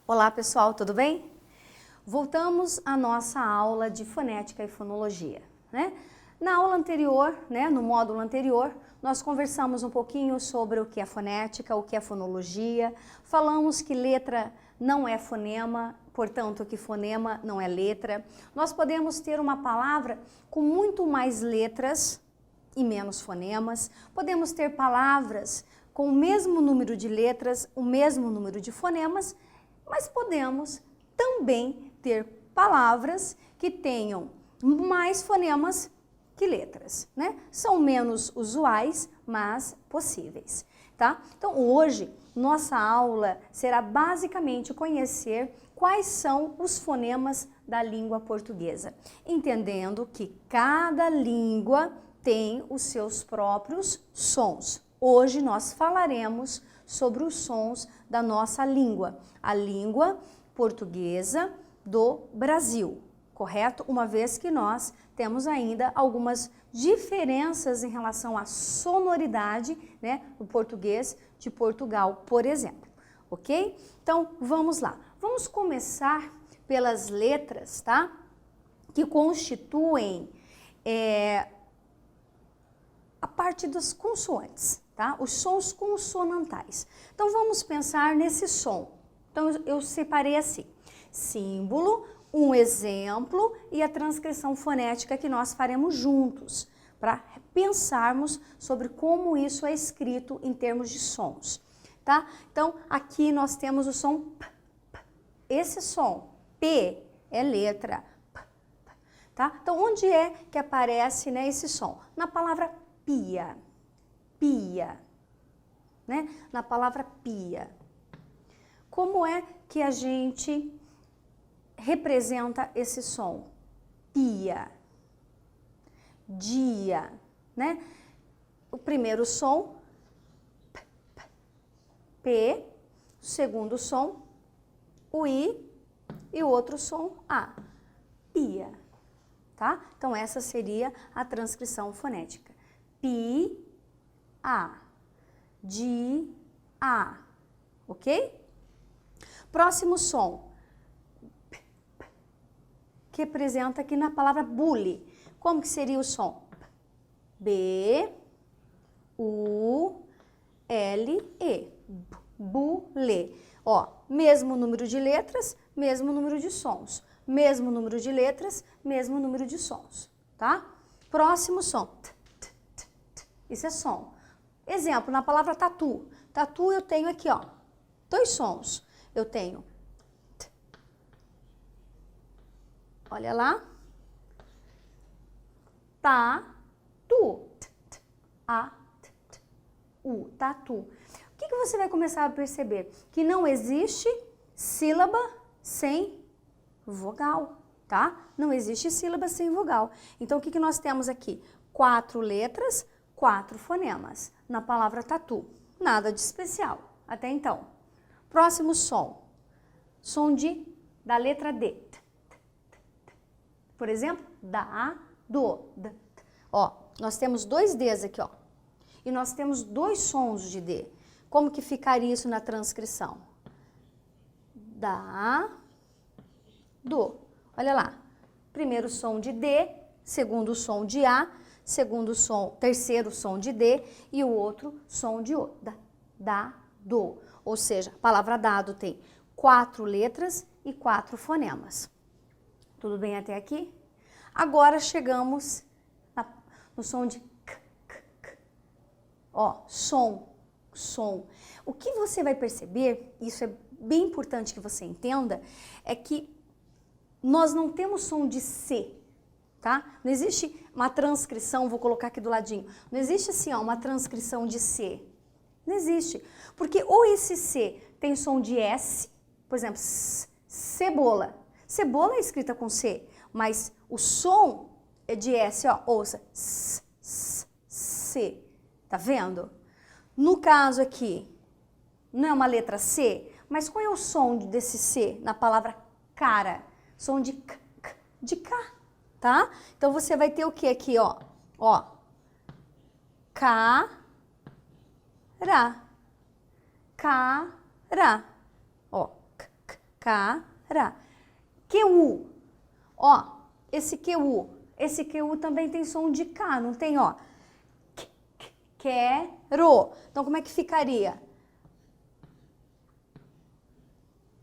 Olá pessoal, tudo bem? Voltamos à nossa aula de fonética e fonologia, né? Na aula anterior, no módulo anterior, nós conversamos um pouquinho sobre o que é fonética, o que é fonologia, falamos que letra não é fonema, portanto que fonema não é letra. Nós podemos ter uma palavra com muito mais letras e menos fonemas, podemos ter palavras com o mesmo número de letras, o mesmo número de fonemas, mas podemos também ter palavras que tenham mais fonemas que letras, né? São menos usuais, mas possíveis, tá? Então hoje nossa aula será basicamente conhecer quais são os fonemas da língua portuguesa, entendendo que cada língua tem os seus próprios sons. Hoje nós falaremos sobre os sons da nossa língua, a língua portuguesa do Brasil, correto? Uma vez que nós temos ainda algumas diferenças em relação à sonoridade, do português de Portugal, por exemplo, ok? Então, vamos lá. Vamos começar pelas letras, tá? Que constituem a parte das consoantes, tá? Os sons consonantais. Então, vamos pensar nesse som. Então, eu separei assim, símbolo, um exemplo e a transcrição fonética que nós faremos juntos, para pensarmos sobre como isso é escrito em termos de sons, tá? Então, aqui nós temos o som P, P. Esse som, P, é letra P, P, tá? Então, onde é que aparece, esse som? Na palavra pia, pia, na palavra pia. Como é que a gente representa esse som? Pia, dia, O primeiro som, P, P, P, o segundo som, o I, e o outro som, A, pia, tá? Então essa seria a transcrição fonética. Pi, A, di, A, ok? Próximo som, P, P, que representa aqui na palavra bule. Como que seria o som? B, U, L, E, bule. Ó, mesmo número de letras, mesmo número de sons. Mesmo número de letras, mesmo número de sons, tá? Próximo som, T, T, T, T. Isso é som. Exemplo, na palavra tatu. Tatu eu tenho aqui, ó, dois sons. Eu tenho T. Olha lá. Ta-tu. T, T, A, T, T, U. Tatu. O que você vai começar a perceber? Que não existe sílaba sem vogal, tá? Não existe sílaba sem vogal. Então, o que nós temos aqui? 4 letras, 4 fonemas na palavra tatu. Nada de especial até então. Próximo som. Som da letra D. Por exemplo, da, do, da. Ó, nós temos 2 Ds aqui, ó. E nós temos 2 sons de D. Como que ficaria isso na transcrição? Da, do. Olha lá. Primeiro som de D, segundo som de A, terceiro som de D e o outro som de O. Da, do. Ou seja, a palavra dado tem 4 letras e 4 fonemas. Tudo bem até aqui? Agora chegamos no som de K, K, K. Ó, som. O que você vai perceber, isso é bem importante que você entenda, é que nós não temos som de C, tá? Não existe uma transcrição, vou colocar aqui do ladinho, não existe assim, ó, uma transcrição de C. Não existe. Porque ou esse C tem som de S, por exemplo, cebola. Cebola é escrita com C, mas o som é de S, ó, ouça, C, tá vendo? No caso aqui, não é uma letra C, mas qual é o som desse C na palavra cara? Som de K, de cá, tá? Então, você vai ter o que aqui, ó? Ó, cara, cara, ó, cara, QU, ó, esse QU também tem som de K, não tem, ó, quero. Então, como é que ficaria?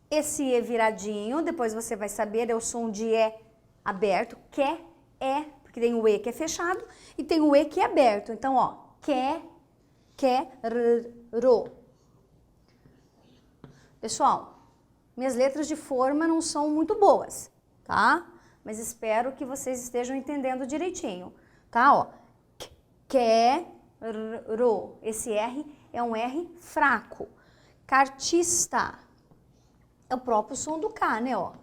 Esse E viradinho, depois você vai saber, é o som de E aberto, porque tem o E que é fechado e tem o E que é aberto. Então, ó, quero. Pessoal, minhas letras de forma não são muito boas, tá? Mas espero que vocês estejam entendendo direitinho, tá? Ó, quero. Esse R é um R fraco. Cartista. É o próprio som do K, né, ó.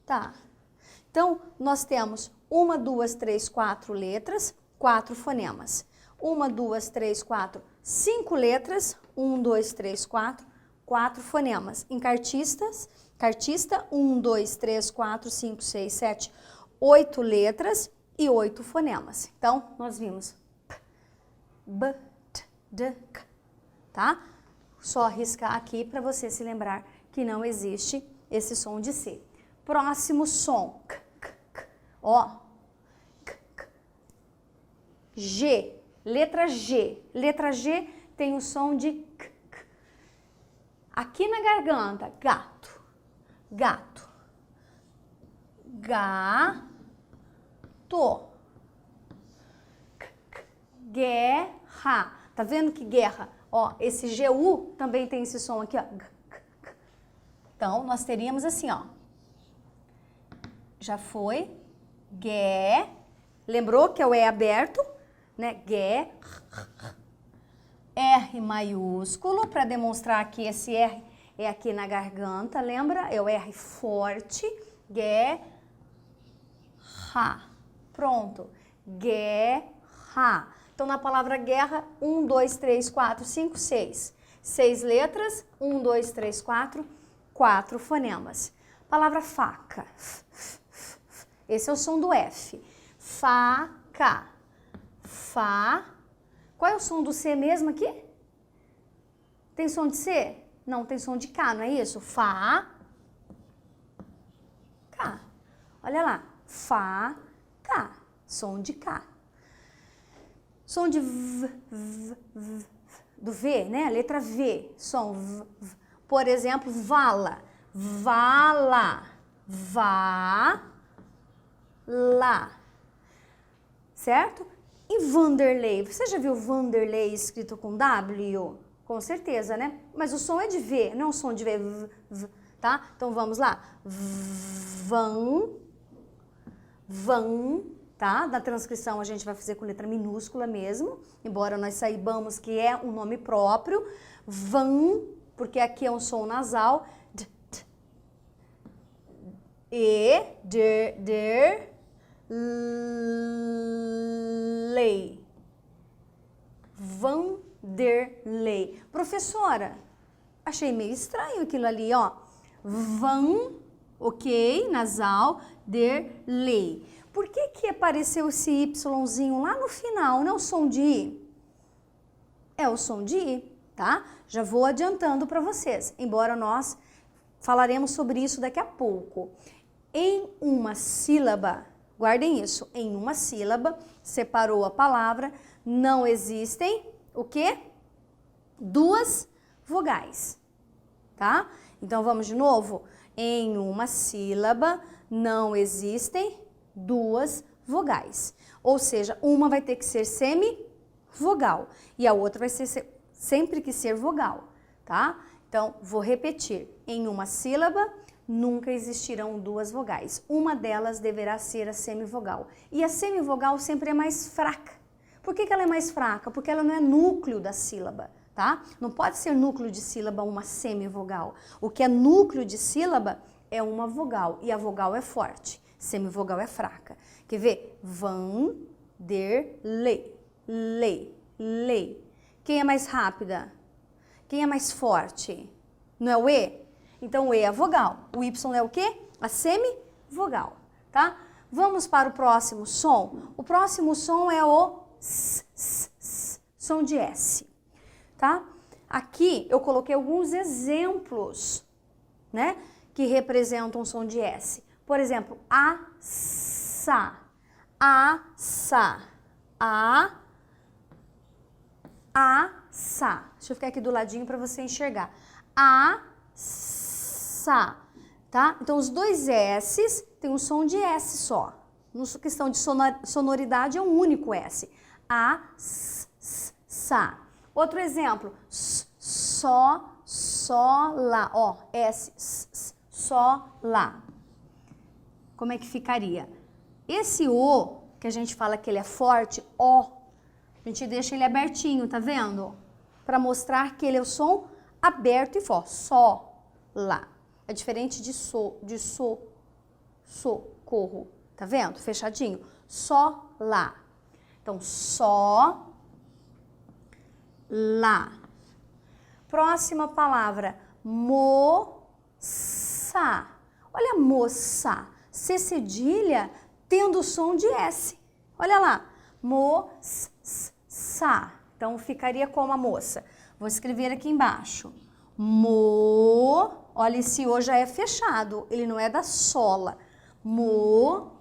Tá. Então, nós temos 1, 2, 3, 4 letras, 4 fonemas. 1, 2, 3, 4, 5 letras, 1, 2, 3, 4, 4 fonemas. Em cartista, 1, 2, 3, 4, 5, 6, 7, 8 letras e 8 fonemas. Então, nós vimos B, T, D, K, tá? Só riscar aqui para você se lembrar que não existe esse som de C. Próximo som, K, K, K. Ó, K, K. G, letra G. Letra G tem o som de K, K. Aqui na garganta, gato, gato, gato. Guerra. Tá vendo que guerra? Ó, esse GU também tem esse som aqui, ó. Então, nós teríamos assim, ó. Já foi. Lembrou que é o E aberto, né? R maiúsculo, para demonstrar que esse R é aqui na garganta, lembra? É o R forte. Guerra. Pronto. Guerra. Então, na palavra guerra, 1, 2, 3, 4, 5, 6. 6 letras, 1, 2, 3, 4, 4 fonemas. Palavra faca. Esse é o som do F. Faca. Qual é o som do C mesmo aqui? Tem som de C? Não, tem som de K, não é isso? K. Olha lá. K. Som de K. Som de do V, né? Letra V, som V. Por exemplo, vala. Certo? E Vanderlei. Você já viu Vanderlei escrito com W? Com certeza, né? Mas o som é de V, não é um som de V, tá? Então vamos lá. Vão. Tá? Na transcrição a gente vai fazer com letra minúscula mesmo, embora nós saibamos que é um nome próprio. Vão, porque aqui é um som nasal. Lei. Vanderlei. Professora, achei meio estranho aquilo ali, ó. Vão, ok, nasal, lei. Por que apareceu esse Yzinho lá no final? Não é o som de I? É o som de I, tá? Já vou adiantando para vocês, embora nós falaremos sobre isso daqui a pouco. Em uma sílaba, guardem isso, em uma sílaba, separou a palavra, não existem, o quê? 2 vogais, tá? Então, vamos de novo? Em uma sílaba, não existem 2 vogais. Ou seja, uma vai ter que ser semivogal e a outra vai ser sempre que ser vogal, tá? Então, vou repetir. Em uma sílaba, nunca existirão 2 vogais. Uma delas deverá ser a semivogal. E a semivogal sempre é mais fraca. Por que ela é mais fraca? Porque ela não é núcleo da sílaba, tá? Não pode ser núcleo de sílaba uma semivogal. O que é núcleo de sílaba é uma vogal e a vogal é forte. Semivogal é fraca. Quer ver? Vanderlei. Lei. Quem é mais rápida? Quem é mais forte? Não é o E? Então, o E é a vogal. O Y é o quê? A semivogal, tá? Vamos para o próximo som. O próximo som é o som de S, tá? Aqui eu coloquei alguns exemplos, né, que representam o som de S. Por exemplo, assa, assa, assa. Deixa eu ficar aqui do ladinho para você enxergar. Assa, tá? Então, os dois S's tem um som de S só. Na questão de sonoridade é um único S. Assa. Outro exemplo, só, lá, ó, S, só, lá. Como é que ficaria? Esse O, que a gente fala que ele é forte, ó, a gente deixa ele abertinho, tá vendo? Para mostrar que ele é o som aberto e forte, só, lá. É diferente de socorro, tá vendo? Fechadinho, só, lá. Então, só, lá. Próxima palavra, moça. Olha, moça. C cedilha tendo o som de S. Olha lá. Moça. Então, ficaria como a moça. Vou escrever aqui embaixo. Olha, esse O já é fechado. Ele não é da sola. Moça.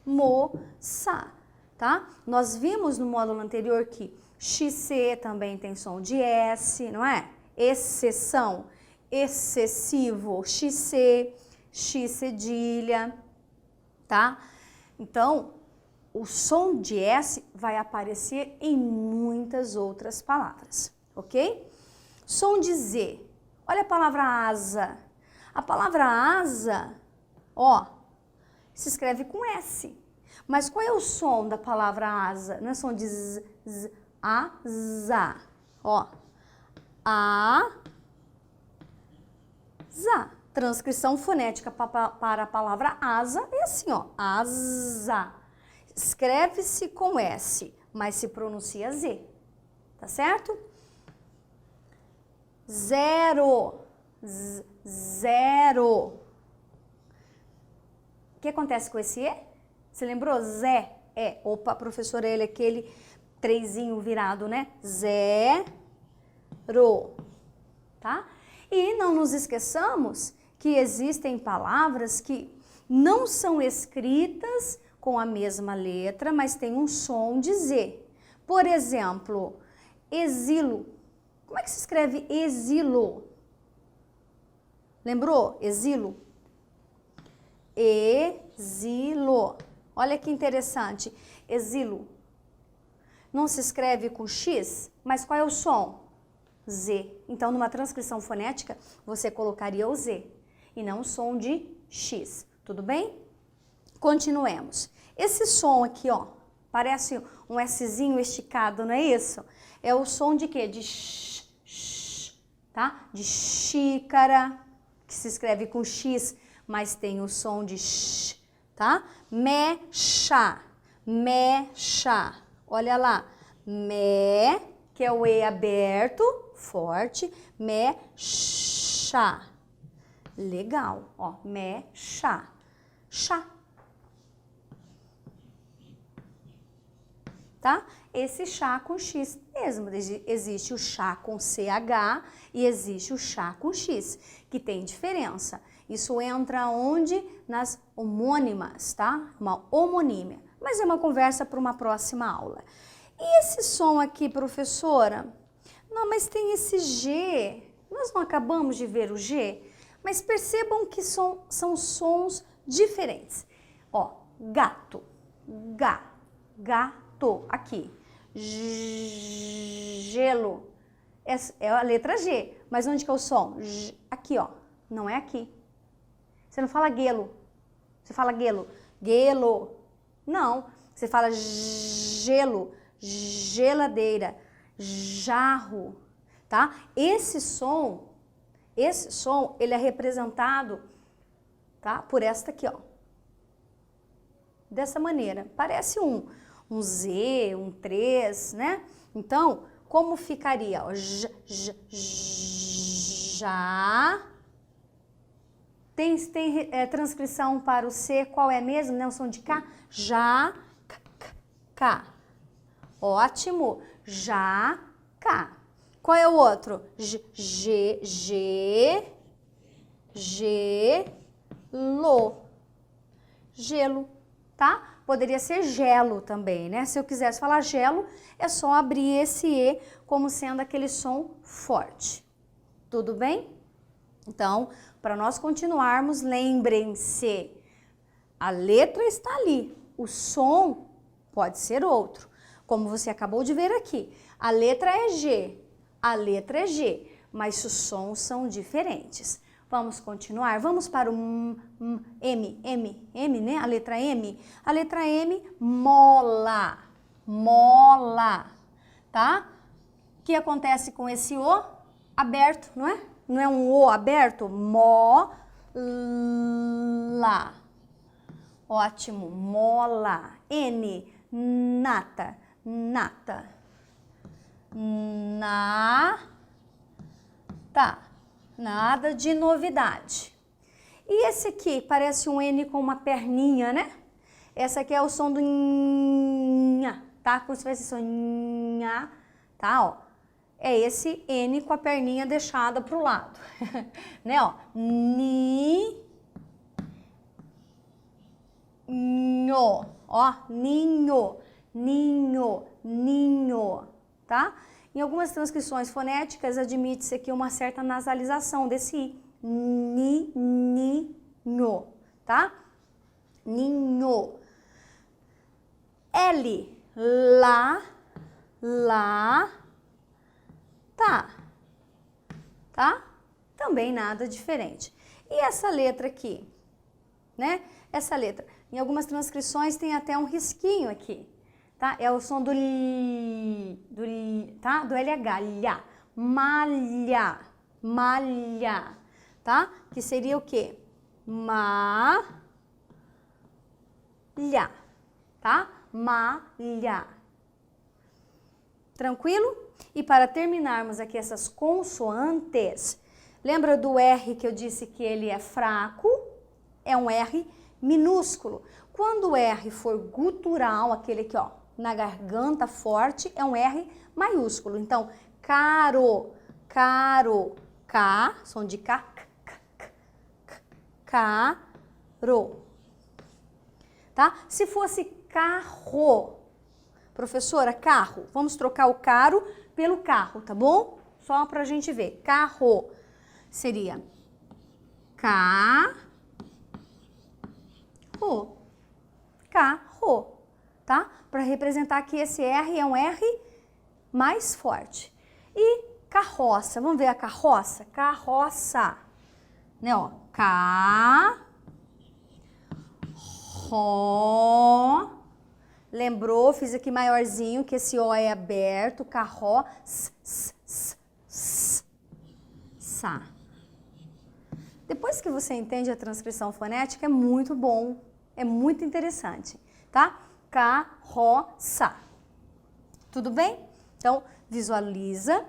Moça. Tá? Nós vimos no módulo anterior que XC também tem som de S, não é? Exceção, excessivo, XC, X cedilha, tá? Então, o som de S vai aparecer em muitas outras palavras, ok? Som de Z. Olha a palavra asa. A palavra asa, ó, se escreve com S. Mas qual é o som da palavra asa? Não é som de asa. Ó. Asa. Transcrição fonética para a palavra asa é assim, ó. Asa. Escreve-se com S, mas se pronuncia Z. Tá certo? Zero. Zero. O que acontece com esse E? Você lembrou? Zé. Opa, professora, ele é aquele trezinho virado, né? Zero. Tá? E não nos esqueçamos que existem palavras que não são escritas com a mesma letra, mas tem um som de Z. Por exemplo, exilo. Como é que se escreve exilo? Lembrou? Exilo. Exilo. Olha que interessante. Exilo. Não se escreve com X, mas qual é o som? Z. Então, numa transcrição fonética, você colocaria o Z e não o som de X. Tudo bem? Continuemos. Esse som aqui, ó, parece um Szinho esticado, não é isso? É o som de quê? De sh, tá? De xícara, que se escreve com X, mas tem o som de sh, tá? Mecha, mecha. Olha lá, que é o E aberto, forte, mecha. Legal, ó, mecha, chá. Tá? Esse chá com X mesmo, existe o chá com CH e existe o chá com X, que tem diferença. Isso entra onde? Nas homônimas, tá? Uma homonímia. Mas é uma conversa para uma próxima aula. E esse som aqui, professora? Não, mas tem esse G. Nós não acabamos de ver o G, mas percebam que são sons diferentes. Ó, gato, gato, aqui. Gelo, é a letra G, mas onde que é o som? Aqui, ó, não é aqui. Você não fala guelo, você fala guelo, não, você fala gelo, geladeira, jarro, tá? Esse som, ele é representado, tá? Por esta aqui, ó. Dessa maneira, parece um Z, um 3, né? Então, como ficaria? Ó, já. Tem transcrição para o C, qual é mesmo? Né? O som de K? Já, K. Ótimo. Já, K. Qual é o outro? Gelo. Gelo, tá? Poderia ser gelo também, né? Se eu quisesse falar gelo, é só abrir esse E como sendo aquele som forte. Tudo bem? Então, para nós continuarmos, lembrem-se, a letra está ali, o som pode ser outro. Como você acabou de ver aqui, a letra é G, mas os sons são diferentes. Vamos continuar? Vamos para o M, né? A letra M. A letra M, mola, tá? O que acontece com esse O? Aberto, não é? Não é um O aberto? Mola. Ótimo, mola. N, nata. Nada de novidade. E esse aqui parece um N com uma perninha, né? Essa aqui é o som do nha, tá? Como se fosse nha, tá? Ó. É esse N com a perninha deixada pro lado, né? Ó, ninho, ó, ninho, tá? Em algumas transcrições fonéticas admite-se aqui uma certa nasalização desse I, ninho, tá? Ninho. L, lá, tá? Também nada diferente. E essa letra aqui, né? Essa letra, em algumas transcrições tem até um risquinho aqui, tá? É o som do tá? Do LH, lha, malha, tá? Que seria o quê? Malha, tá? Malha. Tranquilo? E para terminarmos aqui essas consoantes, lembra do R que eu disse que ele é fraco? É um R minúsculo. Quando o R for gutural, aquele aqui, ó, na garganta forte, é um R maiúsculo. Então, caro, K, som de K, caro. Tá? Se fosse carro, professora, carro, vamos trocar o caro pelo carro, tá bom? Só pra gente ver. Carro seria carro, tá? Para representar que esse R é um R mais forte. E carroça, vamos ver a carroça? Carroça, né, ó, lembrou, fiz aqui maiorzinho, que esse O é aberto, carro, sa. Depois que você entende a transcrição fonética, é muito bom, é muito interessante, tá? Carroça. Tudo bem? Então, visualiza.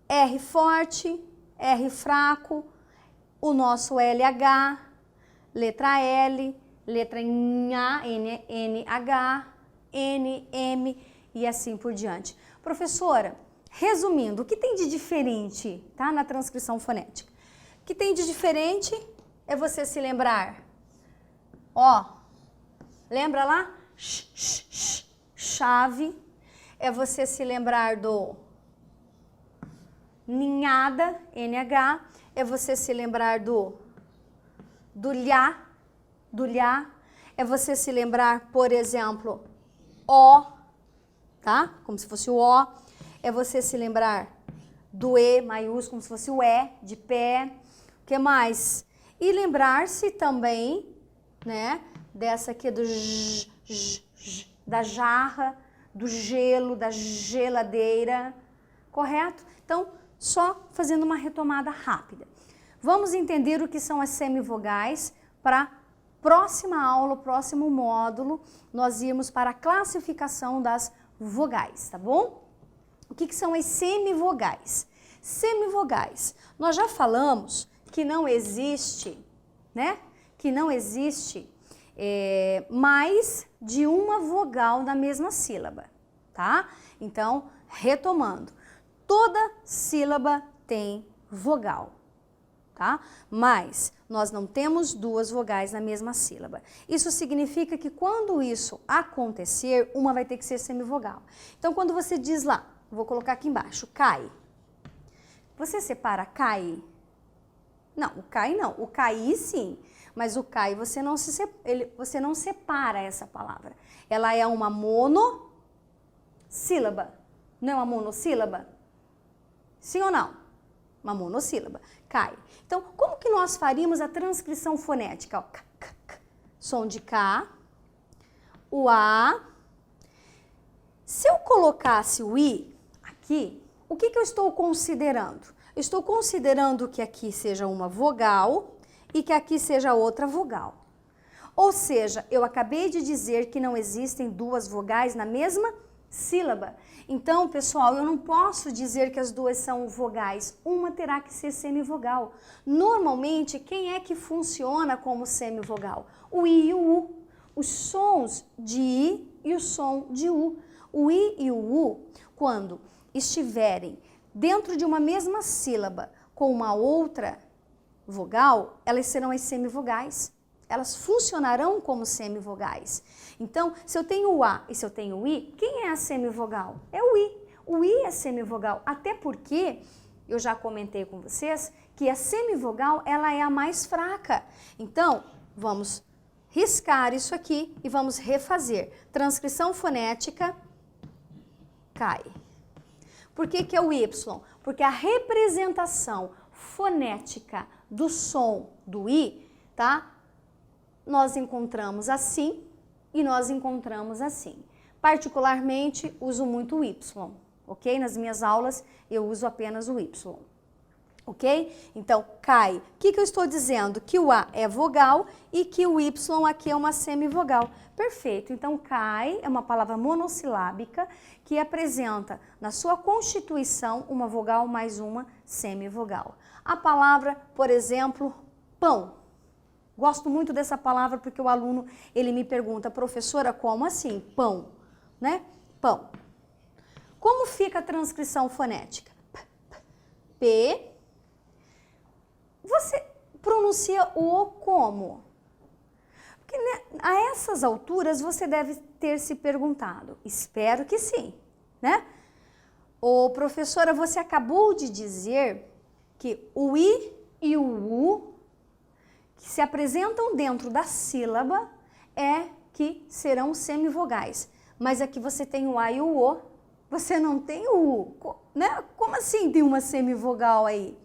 R forte, R fraco, o nosso LH, letra L, letra NH, NM e assim por diante. Professora, resumindo, o que tem de diferente, tá, na transcrição fonética? O que tem de diferente é você se lembrar, ó, lembra lá? Chave, é você se lembrar do ninhada, NH, é você se lembrar do lhá, é você se lembrar, por exemplo, O, tá? Como se fosse o O, é você se lembrar do E maiúsculo, como se fosse o E, de pé, o que mais? E lembrar-se também, né, dessa aqui do da jarra, do gelo, da geladeira, correto? Então, só fazendo uma retomada rápida. Vamos entender o que são as semivogais para próxima aula, próximo módulo, nós irmos para a classificação das vogais, tá bom? O que são as semivogais? Semivogais, nós já falamos que não existe, né? Que não existe mais de uma vogal na mesma sílaba, tá? Então, retomando, toda sílaba tem vogal, tá? Mas nós não temos duas vogais na mesma sílaba. Isso significa que quando isso acontecer, uma vai ter que ser semivogal. Então, quando você diz lá, vou colocar aqui embaixo, cai. Você separa cai? Não, o cai não. O cair sim, mas o cai você não separa essa palavra. Ela é uma monossílaba. Não é uma monossílaba? Sim ou não? Uma monossílaba. Cai. Então, como que nós faríamos a transcrição fonética? Ó, k, k, k. Som de K, o A. Se eu colocasse o I aqui, o que eu estou considerando? Eu estou considerando que aqui seja uma vogal e que aqui seja outra vogal. Ou seja, eu acabei de dizer que não existem duas vogais na mesma sílaba. Então, pessoal, eu não posso dizer que as duas são vogais. Uma terá que ser semivogal. Normalmente, quem é que funciona como semivogal? O I e o U. Os sons de I e o som de U. O I e o U, quando estiverem dentro de uma mesma sílaba com uma outra vogal, elas serão as semivogais. Elas funcionarão como semivogais. Então, se eu tenho o A e se eu tenho o I, quem é a semivogal? É o I. O I é semivogal, até porque, eu já comentei com vocês, que a semivogal, ela é a mais fraca. Então, vamos riscar isso aqui e vamos refazer. Transcrição fonética, cai. Por que é o Y? Porque a representação fonética do som do I, tá? Nós encontramos assim e nós encontramos assim. Particularmente, uso muito o Y, ok? Nas minhas aulas, eu uso apenas o Y, ok? Então, cai. O que eu estou dizendo? Que o A é vogal e que o Y aqui é uma semivogal. Perfeito. Então, cai é uma palavra monossilábica que apresenta na sua constituição uma vogal mais uma semivogal. A palavra, por exemplo, pão. Gosto muito dessa palavra porque o aluno, ele me pergunta, professora, como assim? Pão, né? Pão. Como fica a transcrição fonética? P. Você pronuncia o O como? Porque né, a essas alturas você deve ter se perguntado. Espero que sim, né? Ô, professora, você acabou de dizer que o I e o U que se apresentam dentro da sílaba que serão semivogais. Mas aqui você tem o A e o O, você não tem o U, né? Como assim tem uma semivogal aí?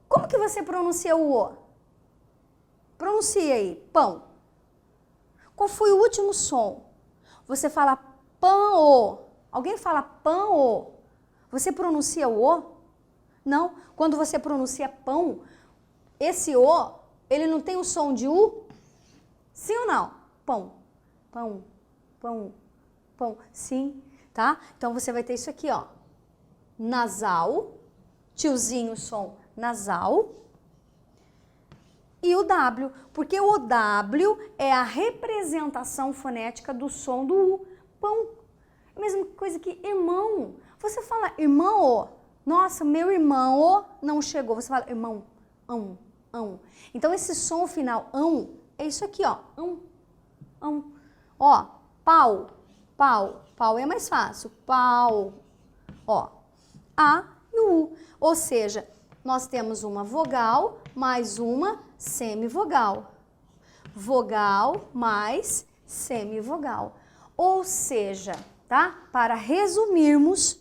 Como que você pronuncia o O? Pronuncia aí, pão. Qual foi o último som? Você fala pão-o. Alguém fala pão-o. Você pronuncia o O? Não. Quando você pronuncia pão, esse O, ele não tem o som de U? Sim ou não? Pão, pão, pão, pão. Sim, tá? Então você vai ter isso aqui, ó. Nasal, tiozinho, som nasal. E o W, porque o W é a representação fonética do som do U. Pão. É a mesma coisa que irmão. Você fala irmão, nossa, meu irmão não chegou. Você fala irmão, ão. Então, esse som final, é isso aqui, ó. Ó, pau é mais fácil. Pau. Ó, A e o U. Ou seja, nós temos uma vogal mais uma semivogal. Vogal mais semivogal. Ou seja, tá? Para resumirmos,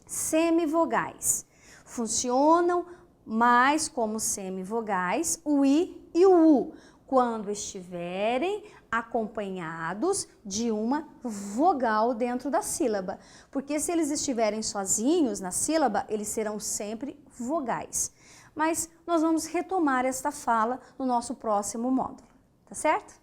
semivogais funcionam mais como semivogais, o I e o U, quando estiverem acompanhados de uma vogal dentro da sílaba. Porque se eles estiverem sozinhos na sílaba, eles serão sempre vogais. Mas nós vamos retomar esta fala no nosso próximo módulo, tá certo?